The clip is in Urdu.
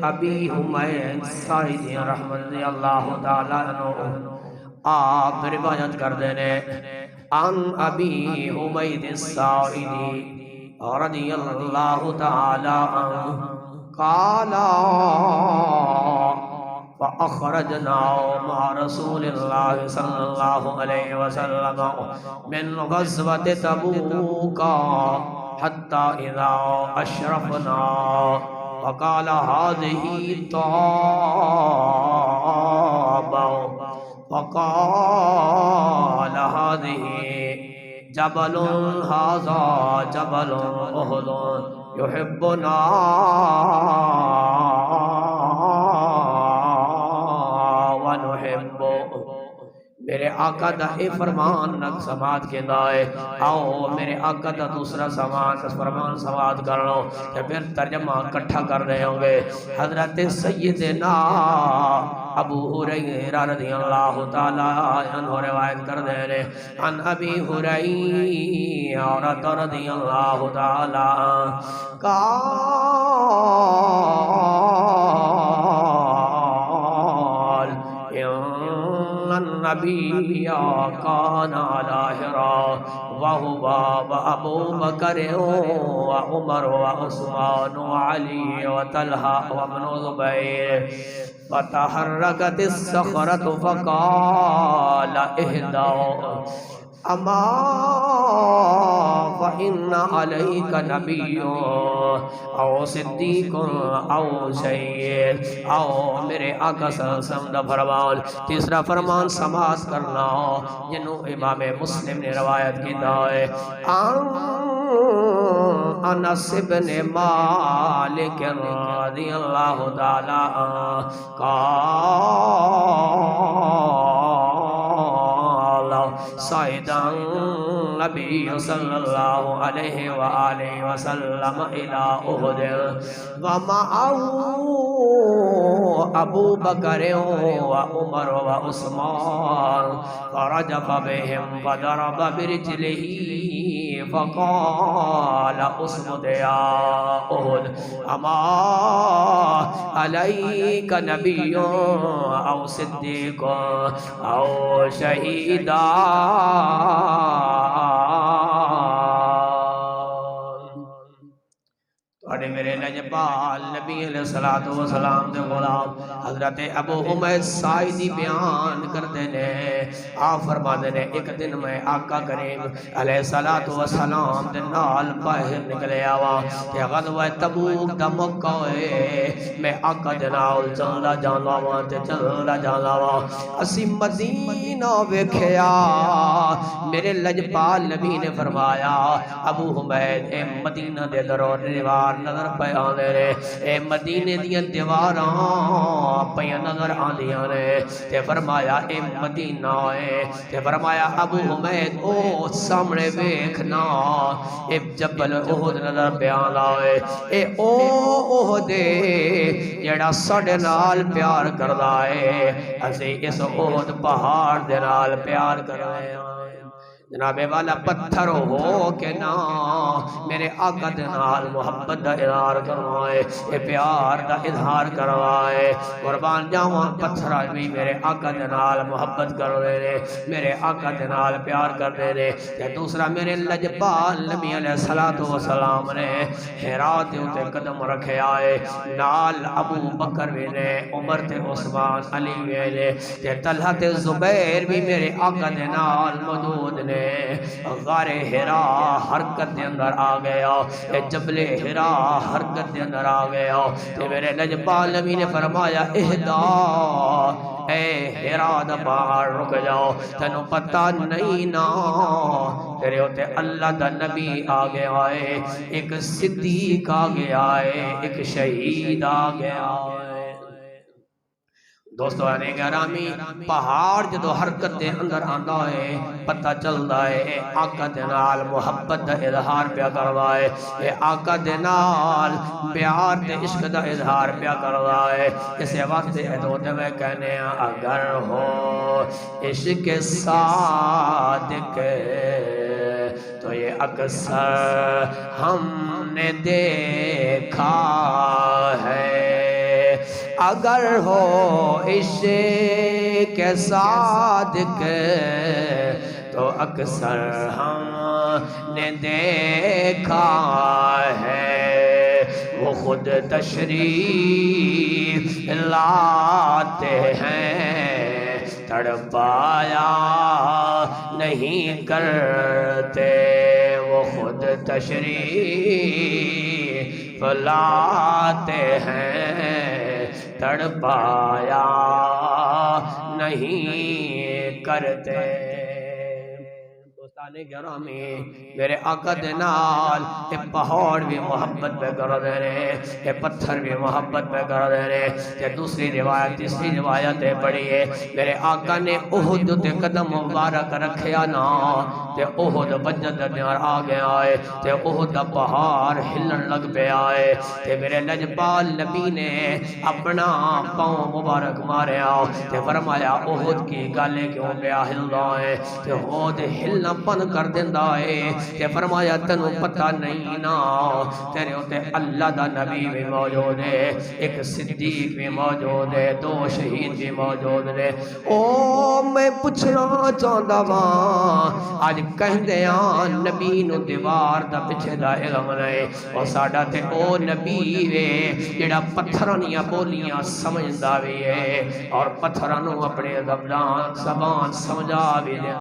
ابی حمید ساعدی رحمت اللہ تعالیٰ عنہ آپ روایت کر دینے ان ابی حمید ساعدی رضی اللہ تعالیٰ عنہ قالا فأخرجنا مع رسول الله صلى الله عليه وسلم من غزوة تبوك حتى إذا أشرفنا وقال هذه طابة وقال هذه جبل هذا جبل أهد يحبنا میرے آقا دا اے فرمان نک سماعت کے دائے آؤ میرے آقا دا دوسرا فرمان سماعت کر لو کہ پھر ترجمہ کٹھا کر رہے ہوں گے حضرت سیدنا ابو ہریرہ رضی اللہ تعالیٰ عنہ روایت کر دے رہے ان ابی ہریرہ رضی اللہ تعالیٰ النبي كان على حراء وهو وأبو بكر وعمر وعثمان وعلي وطلحة وابن الزبير فتحركت الصخرة فقال اهدوا اما فإن عليك نبي او صدیق او شہید او میرے آقا صلی اللہ علیہ وسلم دا فرمان تیسرا فرمان سماعت کرنا جنہوں امام مسلم نے روایت کی دائے انس بن مالک رضی اللہ تعالی صعد النبي صلى الله عليه وآله وسلم إلى أحد ومعه أبو بكر وعمر وعثمان فرجف بهم فضرب برجله فقال اصمد يا أحد أما عليك نبي أو صديق أو شهيدا اور میرے نجبال نبی علیہ السلام دے غلام حضرت ابو حمید ساعدی بیان کرتے ہیں آپ فرماتے ہیں ایک دن میں آقا کریم علیہ السلام دے نال باہر نکلے آوا کہ غزوہ تبوک دا موقع ہے میں آقا دے نال چلدا جانا وا تے چلدا جانا وا اسی مدینہ ویکھیا میرے لجپال نبی نے فرمایا ابو حمید اے مدینہ دے درور دیوار نظر پہ آنے رہے اے مدینے دیاں دیواراں پہ نظر آندیاں رہے تے فرمایا اے مدینہ ہے تے فرمایا ابو حمید او سامنے ویکھنا اے جبل احد نظر پہ آنا ہے اے او احد جڑا ساڈے نال پیار کردا ہے اسی اس احد پہاڑ دے نال پیار کردا ہے جناب والا پتھر ہو کے نا میرے آقا دے نال محبت دا اظہار کروائے اے پیار دا اظہار کروائے قربان جاواں پتھر بھی میرے آقا دے نال محبت کر رہے میرے آقا دے نال پیار کر رہے تے دوسرا میرے لجپال نبی علیہ السلام نے حراء دے اوتے قدم رکھے آئے نال ابو بکر بھی نے عمر تے عثمان علی بھی نے تے طلحہ تے زبیر بھی میرے آقا دے نال موجود نے غار حراء حرکت دے اندر آ گیا اے جبل حراء حرکت دے اندر آ گیا تے میرے نجبال نبی نے فرمایا اہدا اے حراء دا پہاڑ رک جاؤ تینوں پتہ نہیں نا تیرے ہوتے اللہ دا نبی آ گیا ہے ایک صدیق آ گیا ہے ایک شہید آ گیا ہے دوستو آنے گرامی پہاڑ جدو حرکت دے اندر آندا ہے پتہ چلدا ہے اے آقا دے نال محبت دا اظہار پیا کردا ہے اے آقا دے نال پیار تے عشق دا اظہار پیا کردا ہے اسے وقت ادو تے میں کہنے اگر ہو عشق صادق تو یہ اکثر ہم نے دیکھا ہے اگر ہو عشق صادق تو اکثر ہم نے دیکھا ہے وہ خود تشریف لاتے ہیں تڑپایا نہیں کرتے وہ خود تشریف لاتے ہیں تڑپایا نہیں کرتے دوستان گرامی میرے آقا دے نال یہ پہاڑ بھی محبت پہ کر دے رہے یہ پتھر بھی محبت پہ کر دے رہے یہ دوسری روایت تیسری روایت پڑھی ہے میرے آقا نے احد تے قدم مبارک رکھیا نا تے احد بجد دیار آگے آئے تے احد پہاڑ ہلن لگ پہ آئے تے میرے لجپال نبی نے اپنا پاؤں مبارک مارے آؤ تے فرمایا احد کی گالے کیوں پہ ہل رہے تے احد ہلنا پن کر دیندہ ہے تے فرمایا تنو پتہ نہیں نا تیرے ہوتے اللہ دا نبی بھی موجود ہے ایک صدیق بھی موجود ہے دو شہید بھی موجود ہے او میں پوچھنا چاہتا وہاں آج کہہ دیاں نبی نو دیوار دا پچھے دا علم نہیں اور ساڑھا تے او نبی وے جڑا پتھرانیاں بولیاں سمجھدا بھی ہے اور پتھرانوں اپنے زبان سمجھا بھی دے